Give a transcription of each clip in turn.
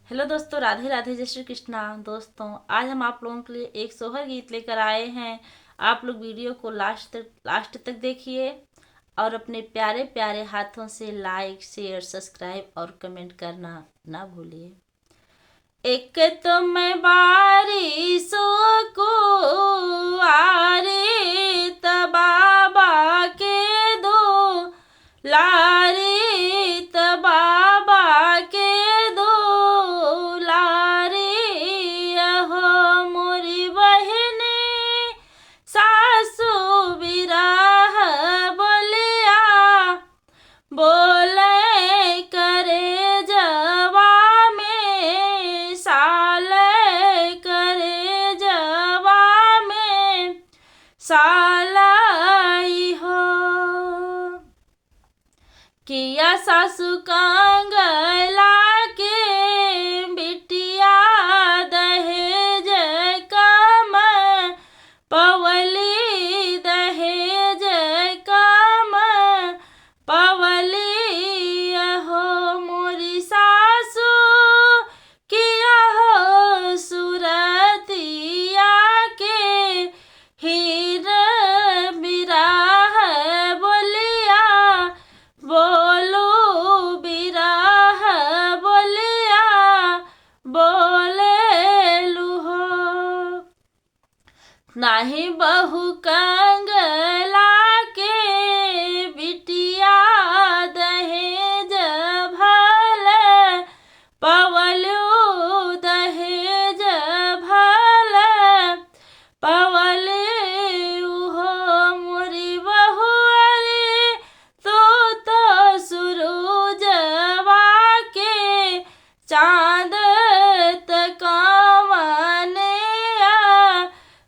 Hello दोस्तों, राधे राधे, जय श्री कृष्णा। दोस्तों, आज हम आप लोगों के लिए एक सोहर गीत लेकर आए हैं। आप लोग वीडियो को लास्ट तक देखिए और अपने प्यारे प्यारे हाथों से लाइक शेयर सब्सक्राइब और कमेंट करना ना भूलिए। एक तो मैं बारिशों को आरे बाबा के दो लारे बाबा के दो लारे। यहो मोरी बहने सासू बिराह बोलिया बोले करे जवा में साल करे जवा में सालाई हो। किया सासु कंगला के बिटिया दहेज कम पवली दहेज कम पवली। हो मोरी सासु किया हो सुरतिया के हीर बिराह बोलिया बोलो बिराह बोलिया बोले लुहो। नाही बहु कंगला के बिटिया दहेज भल पवलू दहेज भल पवले हो मोरी बहुअरे तो सुरुजवा के चांद तकावने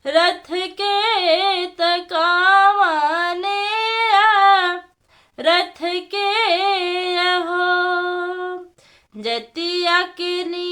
रथ के तकावने रथ के हो। जतिया के नी